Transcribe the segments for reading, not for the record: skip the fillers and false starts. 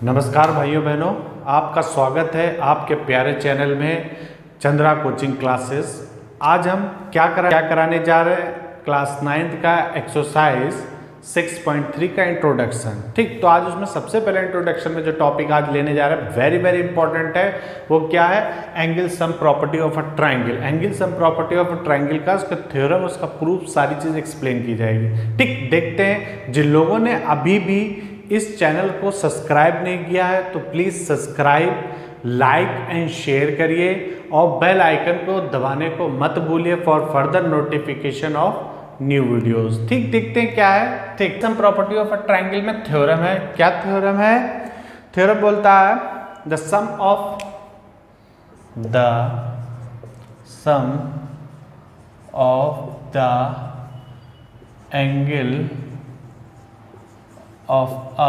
नमस्कार भाइयों बहनों, आपका स्वागत है आपके प्यारे चैनल में चंद्रा कोचिंग क्लासेस। आज हम क्या कराने जा रहे हैं, क्लास 9th का एक्सरसाइज 6.3 का इंट्रोडक्शन। ठीक, तो आज उसमें सबसे पहले इंट्रोडक्शन में जो टॉपिक आज लेने जा रहे हैं वेरी वेरी इंपॉर्टेंट है। वो क्या है? Angle sum property of a triangle. Angle sum property of a triangle का उसका थ्योरम, उसका प्रूफ, सारी चीज़ एक्सप्लेन की जाएगी। ठीक, देखते हैं जिन लोगों ने अभी भी इस चैनल को सब्सक्राइब नहीं किया है तो please subscribe, like and share करिए और बेल आइकन को दबाने को मत भूलिए for further notification of new videos. ठीक, देखते हैं क्या है। ठीक, sum property of a triangle में थ्योरम है। क्या थ्योरम है? थ्योरम बोलता है the sum of the angle of a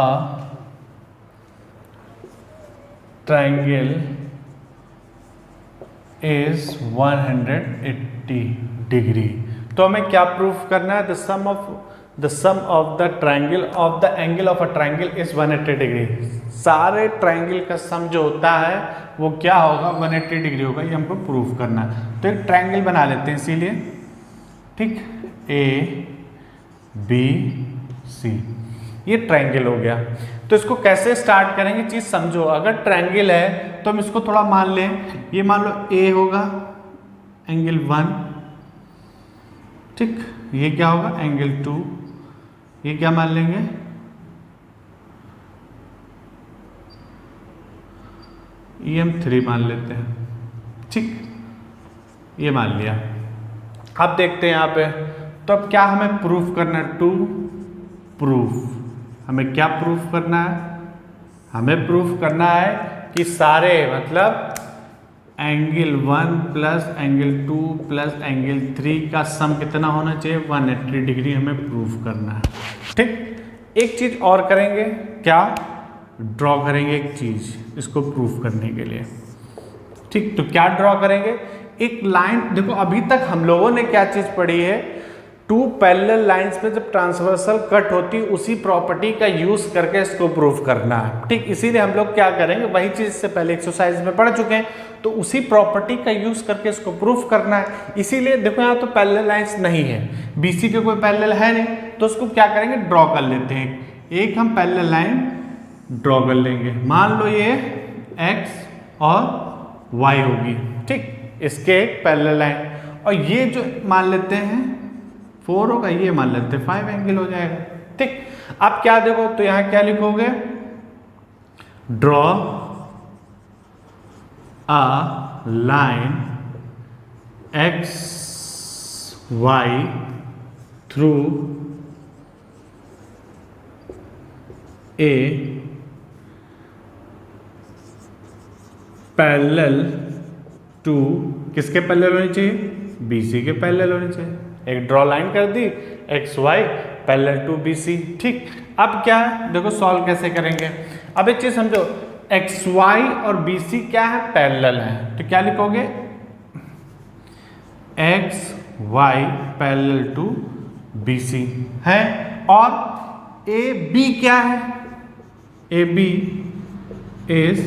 triangle is 180 degree. तो हमें क्या प्रूफ करना है? The sum of the triangle of the angle of a triangle is 180 degree. सारे ट्राइंगल का सम जो होता है वो क्या होगा? 180 डिग्री होगा। ये हमको प्रूफ करना है। तो एक ट्राइंगल बना लेते हैं इसीलिए। ठीक, ए बी सी, ये ट्रायंगल हो गया। तो इसको कैसे स्टार्ट करेंगे चीज समझो। अगर ट्रायंगल है तो हम इसको थोड़ा मान लें, ये मान लो ए होगा एंगल 1, ठीक, ये क्या होगा? एंगल 2, ये क्या मान लेंगे? ये हम 3 मान लेते हैं। ठीक, ये मान लिया। अब देखते हैं यहाँ पे, तो अब क्या हमें प्रूफ करना है? टू प्रूफ, हमें क्या प्रूफ करना है? हमें प्रूफ करना है कि सारे मतलब angle 1 plus angle 2 plus angle 3 का सम कितना होना चाहिए? 180 डिग्री हमें प्रूफ करना है। ठीक, एक चीज और करेंगे, क्या? ड्रॉ करेंगे एक चीज इसको प्रूफ करने के लिए। ठीक, तो क्या ड्रॉ करेंगे? एक लाइन। देखो अभी तक हम लोगों ने क्या चीज पढ़ी है? टू पैरेलल लाइंस में जब ट्रांसवर्सल कट होती है उसी प्रॉपर्टी का यूज करके इसको प्रूफ करना है। ठीक, इसीलिए हम लोग क्या करेंगे, वही चीज से पहले एक्सरसाइज में पढ़ चुके हैं, तो उसी प्रॉपर्टी का यूज करके इसको प्रूफ करना है। इसीलिए देखो यहाँ तो पैरेलल लाइंस नहीं है, बीसी के कोई पैरेलल है नहीं, तो उसको क्या करेंगे? ड्रॉ कर लेते हैं। एक हम पैरेलल लाइन ड्रॉ कर लेंगे। मान लो ये एक्स और वाई होगी। ठीक, इसके एक पैरेलल लाइन, और ये जो मान लेते हैं 4 होगा, ये मान लेते हैं 5 एंगल हो जाएगा। ठीक, अब क्या देखो, तो यहां क्या लिखोगे? Draw a line X Y through A parallel to, किसके पैरेलल होनी चाहिए? बीसी के पैरेलल होनी चाहिए। एक ड्रॉ लाइन कर दी, X Y parallel to B C. ठीक, अब क्या है देखो, सॉल्व कैसे करेंगे। अब एक चीज समझो, एक्स वाई और बी सी क्या है? पैरेलल है। तो क्या लिखोगे? X Y parallel to B C है। और ए बी क्या है? A B is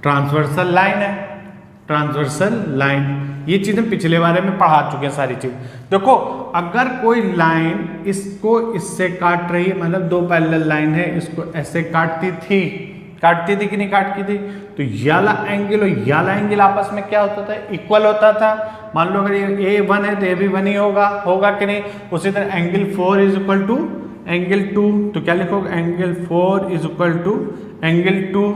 transversal line है। ट्रांसवर्सल लाइन, ये चीज हम पिछले बारे में पढ़ा चुके हैं सारी चीज। देखो अगर कोई लाइन इसको इससे काट रही है, मतलब दो पैरेलल लाइन है, इसको ऐसे काटती थी कि नहीं काटती थी, तो याला एंगल और याला एंगल आपस में क्या होता था? इक्वल होता था। मान लो अगर ये A1 है तो ये भी 1 ही होगा कि नहीं? उसी तरह angle 4 is equal to angle 2, तो क्या लिखोगे? Angle 4 is equal to angle 2,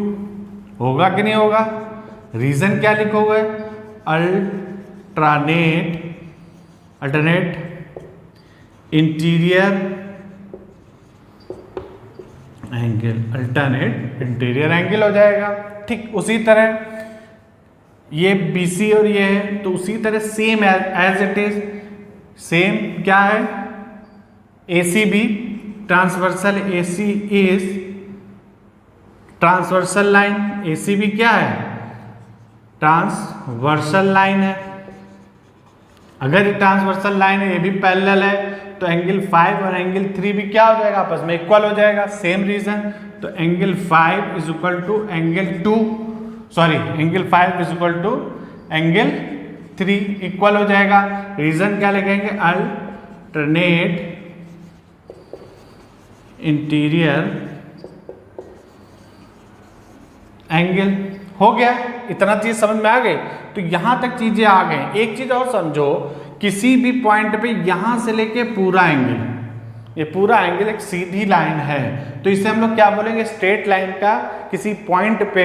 होगा कि नहीं होगा? रीजन क्या लिखोगे? Alternate interior angle, alternate interior angle हो जाएगा। ठीक, उसी तरह ये BC और ये है, तो उसी तरह same as it is, same क्या है? ACB transversal, AC is transversal line, ACB क्या है? ट्रांसवर्सल लाइन है। अगर ये ट्रांसवर्सल लाइन है, ये भी पैरेलल है, तो एंगल 5 और एंगल 3 भी क्या हो जाएगा, आपस में इक्वल हो जाएगा, सेम रीजन। तो angle 5 is equal to angle 2, sorry angle 5 is equal to angle 3 equal हो जाएगा। रीजन क्या लिखेंगे, अल्टरनेट इंटीरियर एंगल। हो गया, इतना चीज समझ में आ गई। तो यहां तक चीजें आ गई। एक चीज और समझो, किसी भी पॉइंट पे यहां से लेके पूरा एंगल, ये पूरा एंगल एक सीधी लाइन है, तो इसे हम लोग क्या बोलेंगे, स्ट्रेट लाइन का किसी पॉइंट पे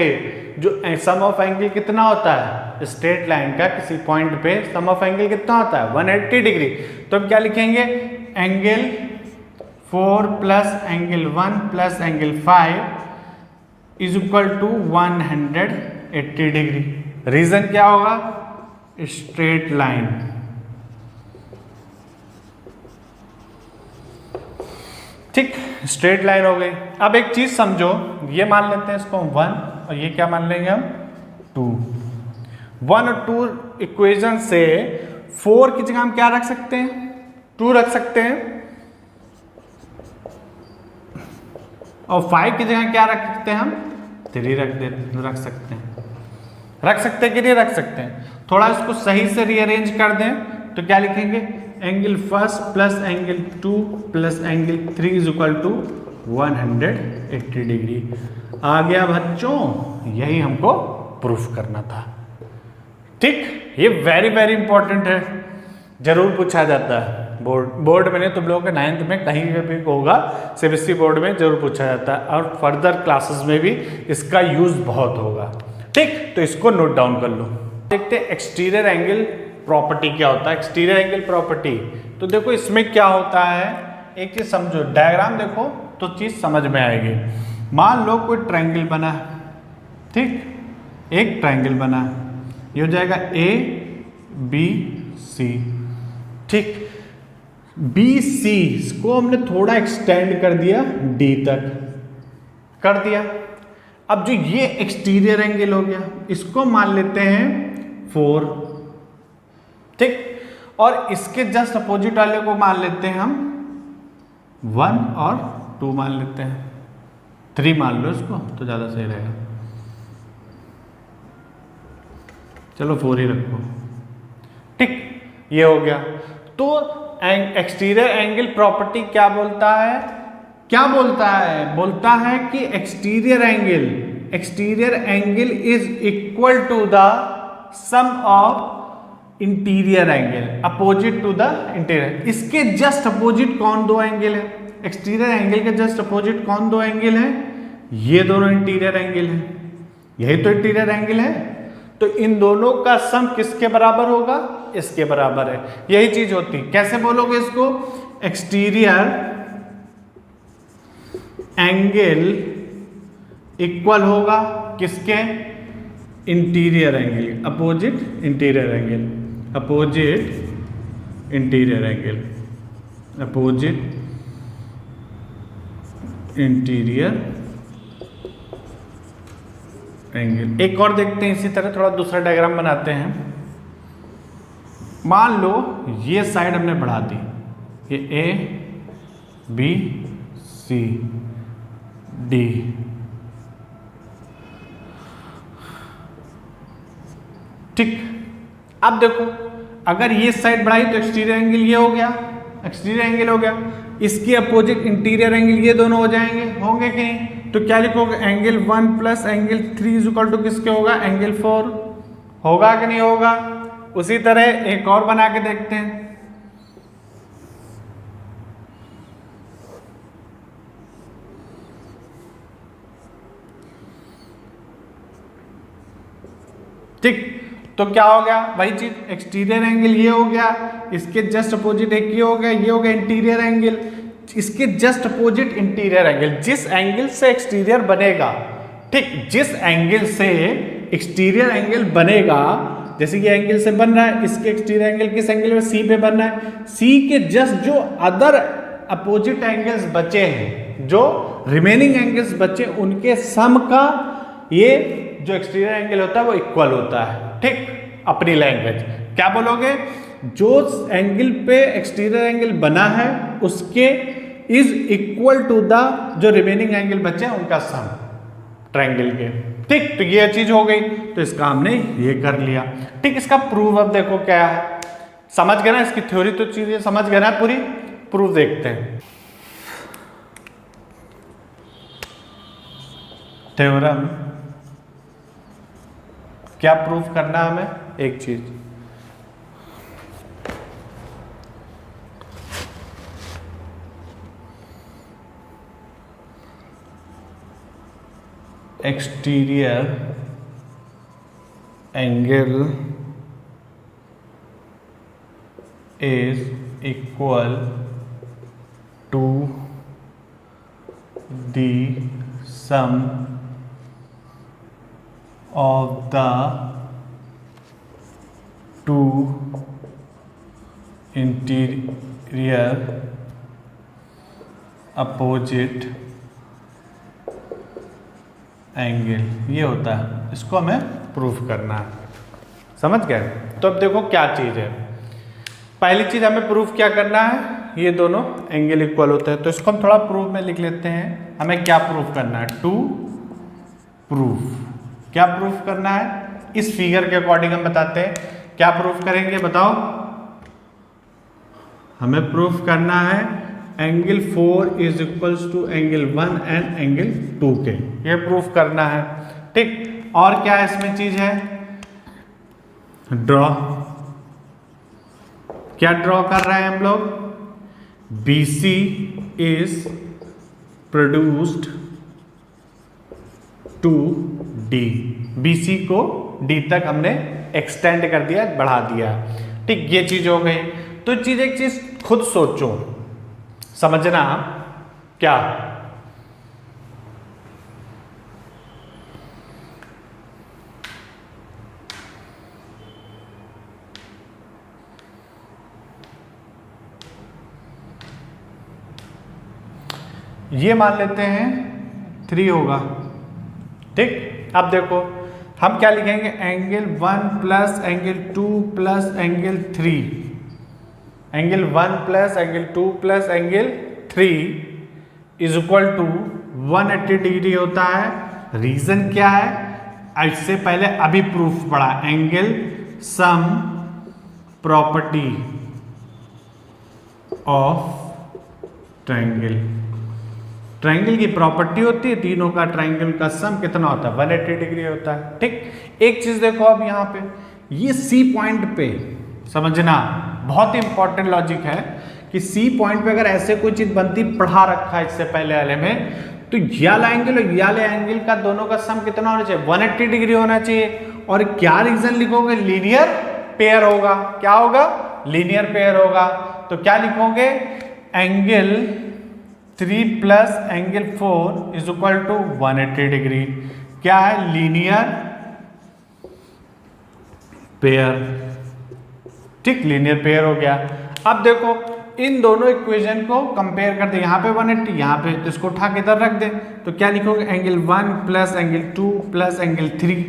जो सम ऑफ एंगल कितना होता है, स्ट्रेट लाइन का किसी पॉइंट पे सम ऑफ एंगल कितना होता है, 180 डिग्री। तो हम क्या लिखेंगे, angle 4 plus angle 1 plus angle 5 is equal to 180 degree. Reason क्या होगा, स्ट्रेट लाइन। ठीक, स्ट्रेट लाइन हो गई। अब एक चीज समझो, ये मान लेते हैं इसको 1 और ये क्या मान लेंगे हम 2। 1 और 2 इक्वेशन से 4 की जगह हम क्या रख सकते हैं, 2 रख सकते हैं, और 5 की जगह क्या रख सकते हैं हम, 3 रख सकते हैं। रख सकते हैं कि नहीं रख सकते हैं। थोड़ा इसको सही से रीअरेंज कर दें तो क्या लिखेंगे, angle first plus angle 2 plus angle 3 is equal to 180 degree. आ गया बच्चों, यही हमको प्रूफ करना था। ठीक, ये वेरी वेरी इंपॉर्टेंट है, जरूर पूछा जाता है बोर्ड में नहीं, तुम लोगों के 9th में कहीं भी होगा, सीबीएसई बोर्ड में जरूर पूछा जाता है, और फर्दर क्लासेस में भी इसका यूज बहुत होगा। ठीक, तो इसको नोट डाउन कर लो। देखते हैं एक्सटीरियर एंगल प्रॉपर्टी क्या होता है। एक्सटीरियर एंगल प्रॉपर्टी, तो देखो इसमें क्या होता है, एक चीज समझो, डायग्राम देखो तो चीज समझ में आएगी। मान लो कोई ट्रायंगल बना है, ठीक, एक ट्रायंगल बना है, ये हो जाएगा ABC, ठीक। BC को हमने थोड़ा एक्सटेंड कर दिया D तक, कर दिया। अब जो ये एक्सटीरियर एंगल हो गया, इसको मान लेते हैं 4, ठीक, और इसके जस्ट अपोजिट वाले को मान लेते हैं हम 1 और 2 मान लेते हैं, 3 मान लो इसको तो ज्यादा सही रहेगा। चलो 4 ही रखो, ठीक, ये हो गया। तो एक्सटीरियर एंगल प्रॉपर्टी क्या बोलता है, क्या बोलता है, बोलता है कि exterior angle is equal to the sum of interior angle opposite to the interior. इसके जस्ट अपोजिट कौन दो एंगल है, एक्सटीरियर एंगल के जस्ट अपोजिट कौन दो एंगल है, ये दोनों इंटीरियर एंगल है, यही तो इंटीरियर एंगल है। तो इन दोनों का सम किसके बराबर होगा, इसके बराबर है। यही चीज होती, कैसे बोलोगे इसको, एक्सटीरियर एंगल इक्वल होगा किसके, interior angle, opposite interior angle, opposite interior angle, opposite interior angle. एक और देखते हैं इसी तरह, थोड़ा दूसरा डायग्राम बनाते हैं। मान लो ये साइड हमने बढ़ा दी, ये ABCD, ठीक। अब देखो अगर ये साइड बढ़ाई तो एक्सटीरियर एंगल ये हो गया, एक्सटीरियर एंगल हो गया, इसके अपोजिट इंटीरियर एंगल ये दोनों हो जाएंगे, होंगे कहीं, तो क्या लिखोगे, angle 1 plus angle 3 is equal to किसके होगा, एंगल 4 होगा कि नहीं होगा। उसी तरह एक और बना के देखते हैं, ठीक। तो क्या हो गया, वही चीज, एक्सटीरियर एंगल ये हो गया, इसके जस्ट अपोजिट एक ये हो गया, ये हो गया इंटीरियर एंगल, इसके जस्ट अपोजिट इंटीरियर एंगल, जिस एंगल से एक्सटीरियर बनेगा, ठीक, जिस एंगल से एक्सटीरियर एंगल बनेगा, जैसे ये एंगल से बन रहा है, इसके एक्सटीरियर एंगल किस एंगल में, सी पे बन रहा है, सी के जस्ट जो अदर अपोजिट एंगल्स बचे हैं, जो रिमेनिंग एंगल्स बचे, उनके सम का ये जो एक्सटीरियर एंगल होता है वो इक्वल होता है, ठीक। अपनी लैंग्वेज क्या बोलोगे, जो एंगल पे एक्सटीरियर एंगल बना है उसके इज इक्वल टू द जो रिमेनिंग एंगल बचे हैं उनका सम ट्रायंगल के। ठीक, तो ये चीज हो गई, तो इसका हमने ये कर लिया। ठीक, इसका प्रूफ अब देखो क्या है, समझ गए ना, इसकी थ्योरी तो चीजें समझ गए ना पूरी, प्रूफ देखते हैं। थ्योरम क्या प्रूफ करना है हमें, एक चीज, exterior angle is equal to the sum of the two interior opposite angle, ये होता है, इसको हमें प्रूफ करना है। समझ गए? तो अब देखो क्या चीज है, पहली चीज हमें प्रूफ क्या करना है, ये दोनों एंगल इक्वल होते हैं, तो इसको हम थोड़ा प्रूफ में लिख लेते हैं। हमें क्या प्रूफ करना है, टू प्रूफ, क्या प्रूफ करना है, इस फिगर के अकॉर्डिंग हम बताते हैं। क्या प्रूफ करेंगे बताओ, हमें प्रूफ करना है angle 4 is equals to angle 1 and angle 2 के, ये प्रूफ करना है। ठीक, और क्या इसमें चीज है, ड्रॉ, क्या ड्रॉ कर रहे हैं हम लोग, BC is produced to D, BC को D तक हमने एक्सटेंड कर दिया, बढ़ा दिया। ठीक, ये चीज हो गई। तो चीज, एक चीज खुद सोचो, समझना क्या, ये मान लेते हैं 3 होगा। ठीक, अब देखो हम क्या लिखेंगे, angle 1 plus angle 2 plus angle 3, angle 1 plus angle 2 plus angle 3 is equal to 180 degree होता है। रीजन क्या है, इससे पहले अभी प्रूफ पढ़ा, angle sum property of triangle, triangle की प्रॉपर्टी होती है, तीनों का ट्रायंगल का सम कितना होता है, 180 डिग्री होता है। ठीक, एक चीज देखो अब यहाँ पे, ये सी पॉइंट पे समझना, बहुत ही इंपॉर्टेंट लॉजिक है कि सी पॉइंट पे अगर ऐसे कोई चीज बनती, पढ़ा रखा है इससे पहले वाले में, तो ये वाला एंगल और ये वाले एंगल का दोनों का सम कितना होना चाहिए, 180 डिग्री होना चाहिए। और क्या रीजन लिखोगे, लीनियर पेयर होगा, क्या होगा, लीनियर पेयर होगा। तो क्या लिखोगे, angle 3 plus angle 4 is equal to 180 degree, क्या है, लीनियर पेयर। ठीक, लीनियर पेयर हो गया। अब देखो इन दोनों इक्वेशन को कंपेयर करते, यहाँ पे 180, यहाँ पे, तो इसको उठा के इधर रख दे, तो क्या लिखोगे, angle 1 plus angle 2 plus angle 3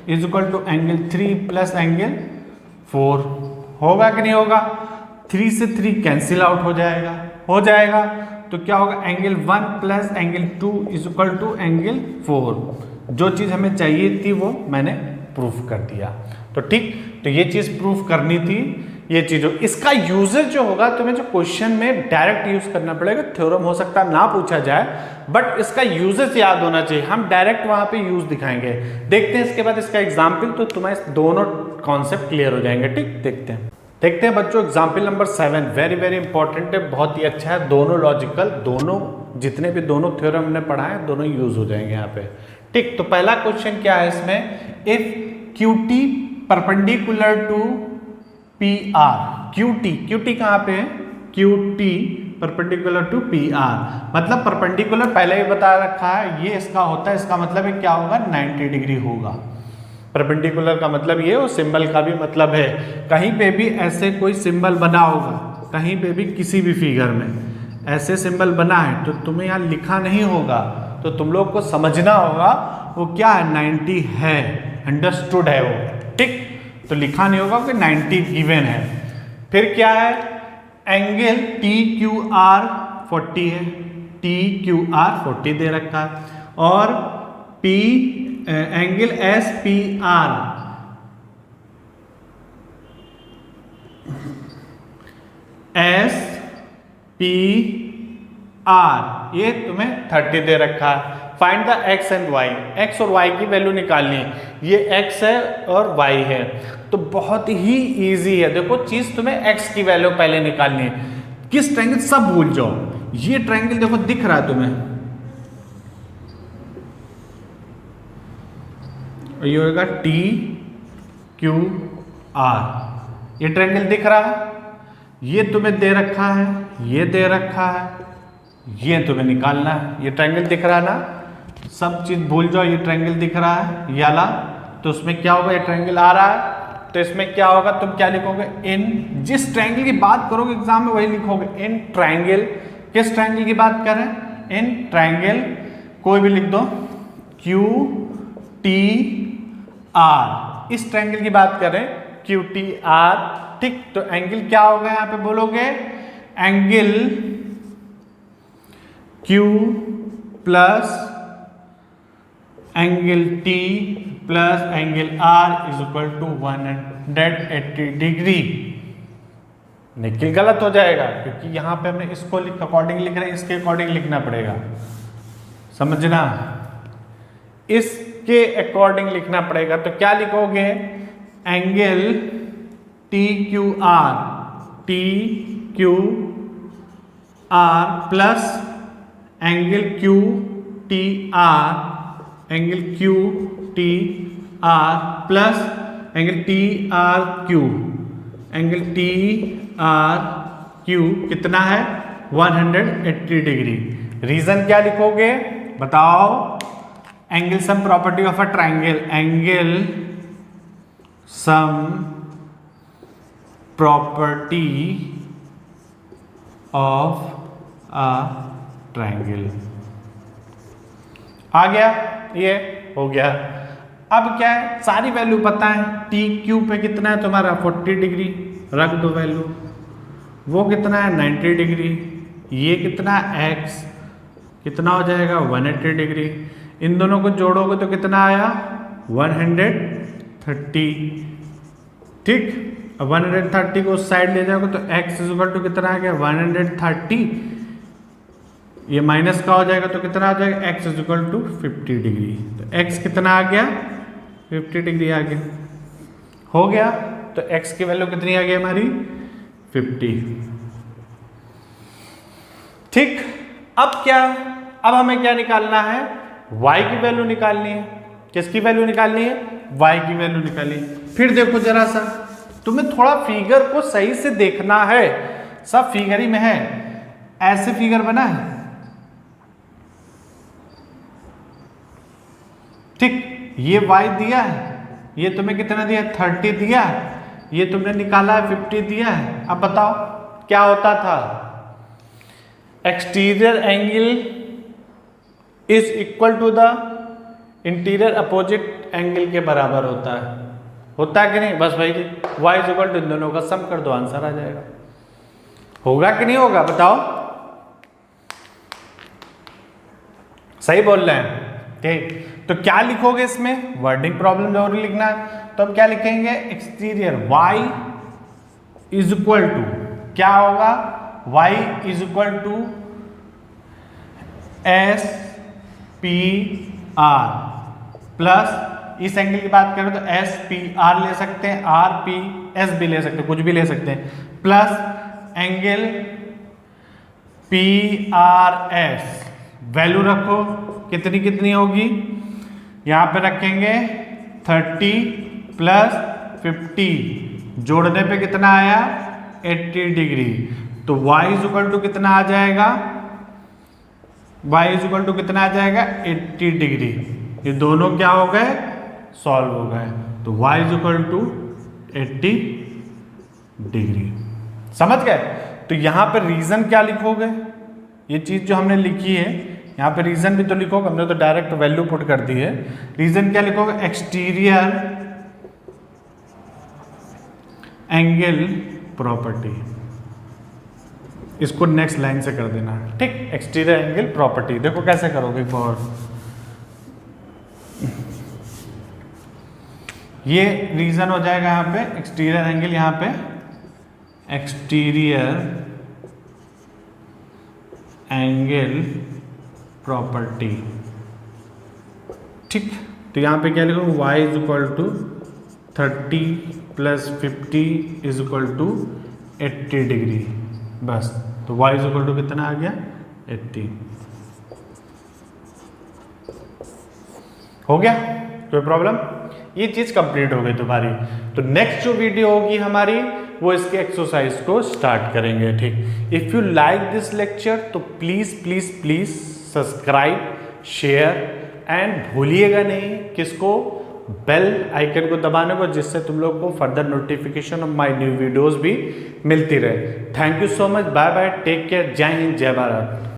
is equal to angle 3 plus angle 4, होगा कि नहीं होगा, 3 से 3 कैंसिल आउट हो जाएगा, हो जाएगा। तो क्या होगा, angle 1 plus angle 2 is equal to angle 4, जो चीज हमें चाहिए थी वो मैंने प्रूफ कर दिया। तो ठीक, तो ये चीज प्रूफ करनी थी, ये चीज हो। इसका यूजेज जो होगा तुम्हें जो क्वेश्चन में डायरेक्ट यूज करना पड़ेगा, थ्योरम हो सकता है ना पूछा जाए, बट इसका यूजेज याद होना चाहिए, हम डायरेक्ट वहां पे यूज दिखाएंगे। देखते हैं इसके बाद इसका एग्जाम्पल, तो तुम्हारे दोनों कॉन्सेप्ट क्लियर हो जाएंगे। ठीक, देखते हैं बच्चों, example number 7 very very important है, बहुत ही अच्छा है, दोनों लॉजिकल, दोनों जितने भी दोनों थ्योरम हमने पढ़ा है दोनों यूज हो जाएंगे यहाँ पे। ठीक, तो पहला क्वेश्चन क्या है इसमें, if QT perpendicular to PR, QT कहाँ पे है, QT परपेंडिकुलर टू PR, मतलब परपेंडिकुलर पहले ही बता रखा है, ये इसका होता है, इसका मतलब है क्या होगा, 90 डिग्री होगा। परपेंडिकुलर का मतलब ये, और सिंबल का भी मतलब है, कहीं पे भी ऐसे कोई सिंबल बना होगा, कहीं पे भी किसी भी फिगर में ऐसे सिंबल बना है, तो तुम्हें यहाँ लिखा नहीं होगा, तो तुम लोग को समझना होगा वो क्या है, 90 है, अंडरस्टूड है वो। ठीक, तो लिखा नहीं होगा कि 90 गिवन है, फिर क्या है, एंगल टी क्यू आर 40 है, टी क्यू आर 40 दे रखा है, और P angle S P R S P R ये तुम्हें 30 दे रखा है। Find the x and y, x और वाई की वैल्यू निकालनी है। ये एक्स है और वाई है, तो बहुत ही इजी है। देखो चीज तुम्हें एक्स की वैल्यू पहले निकालनी है। किस ट्रायंगल, सब भूल जाओ, ये ट्रायंगल देखो दिख रहा है तुम्हें, ये होगा टी क्यू आर, ये ट्रायंगल दिख रहा है, ये तुम्हें दे रखा है, ये दे रखा है, ये तुम्हें निकालना है। ये ट्रायंगल दिख रहा है ना, सब चीज भूल जाओ, ये ट्रायंगल दिख रहा है ये वाला, तो उसमें क्या होगा, ये ट्रायंगल आ रहा है, तो इसमें क्या होगा, तुम क्या लिखोगे, इन जिस ट्रायंगल की बात करोगे एग्जाम में वही लिखोगे, इन ट्रायंगल। किस ट्रायंगल की बात कर रहे हैं, इन ट्रायंगल, कोई भी लिख दो, क्यू टी आर, इस ट्रायंगल की बात कर रहे हैं, क्यू टी आर, ठीक। तो एंगल क्या होगा, यहां पे बोलोगे angle Q plus angle T plus angle R is equal to 180 degree. निकल गलत हो जाएगा क्योंकि यहां पे हमने इसको अकॉर्डिंग लिख रहे हैं, इसके अकॉर्डिंग लिखना पड़ेगा, समझना, इसके अकॉर्डिंग लिखना पड़ेगा। तो क्या लिखोगे, angle T Q R plus angle Q T R, angle Q T R plus angle T R Q, angle T R Q कितना है, 180 डिग्री। रीजन क्या लिखोगे बताओ, angle sum property of a triangle, angle sum property of a triangle. आ गया, ये हो गया। अब क्या है, सारी वैल्यू पता है, टी क्यू पे कितना है तुम्हारा 40 डिग्री, रख दो वैल्यू, वो कितना है 90 डिग्री, ये कितना है एक्स, कितना हो जाएगा 180 डिग्री, इन दोनों को जोड़ोगे तो कितना आया 130, ठीक। अब 130 को उस साइड ले जाओगे तो x इज इक्वल टू कितना आ गया 130, ये माइनस का हो जाएगा तो कितना आ जाएगा x is equal to 50 degree, तो x कितना आ गया 50 डिग्री आ गया, हो गया। तो x की वैल्यू कितनी आ गई हमारी 50, ठीक। अब क्या, अब हमें क्या निकालना है, y की वैल्यू निकालनी है। किसकी वैल्यू निकालनी है, y की वैल्यू निकालनी है। फिर देखो जरा सा, तुम्हें थोड़ा फिगर को सही से देखना है, सब फिगर ही में है, ऐसे फिगर बना है, ठीक। ये y दिया है, ये तुम्हें कितना दिया 30 दिया है, ये तुमने निकाला है 50 दिया है। अब बताओ क्या होता था, exterior angle is equal to the interior opposite angle के बराबर होता है कि नहीं, बस भाई y इज इक्वल टू इन दोनों का सम कर दो, आंसर आ जाएगा। होगा कि नहीं होगा बताओ, सही बोल रहे हैं, ठीक। तो क्या लिखोगे इसमें, वर्डिंग प्रॉब्लम जरूर लिखना है, तो अब क्या लिखेंगे, exterior y is equal to क्या होगा, y is equal to S P R plus, इस एंगल की बात करें तो एस पी आर ले सकते हैं, आर पी एस भी ले सकते हैं, कुछ भी ले सकते हैं, plus angle P R S, value रखो कितनी कितनी होगी, यहां पे रखेंगे 30 प्लस 50, जोड़ने पे कितना आया 80 डिग्री, तो y इज इक्वल टू कितना आ जाएगा, y इज इक्वल टू कितना आ जाएगा 80 डिग्री। ये दोनों क्या हो गए, सॉल्व हो गए, तो y is equal to 80 degree. समझ गए। तो यहां पर रीजन क्या लिखोगे, ये चीज जो हमने लिखी है यहाँ पे रीजन भी तो लिखोगे, हमने तो डायरेक्ट वैल्यू पुट कर दी है। रीजन क्या लिखोगे, एक्सटीरियर एंगल प्रॉपर्टी, इसको नेक्स्ट लाइन से कर देना, ठीक। एक्सटीरियर एंगल प्रॉपर्टी देखो कैसे करोगे फॉर, ये रीजन हो जाएगा यहाँ पे एक्सटीरियर एंगल, यहाँ पे एक्सटीरियर एंगल प्रॉपर्टी, ठीक। तो यहाँ पे क्या लिखूँ, y is equal to 30 plus 50 is equal to 80 degree, बस। तो y इज इक्वल टू कितना आ गया, 80। हो गया, कोई प्रॉब्लम? ये चीज कंप्लीट हो गई तुम्हारी। तो नेक्स्ट जो वीडियो होगी हमारी, वो इसके एक्सरसाइज को स्टार्ट करेंगे, ठीक। If you like this lecture तो please please please subscribe, share and भूलिएगा नहीं किसको, बेल आइकन को दबाने को, जिससे तुम लोग को further notification of my new videos भी मिलती रहे। Thank you so much, bye bye, take care, जय हिंद, जय भारत।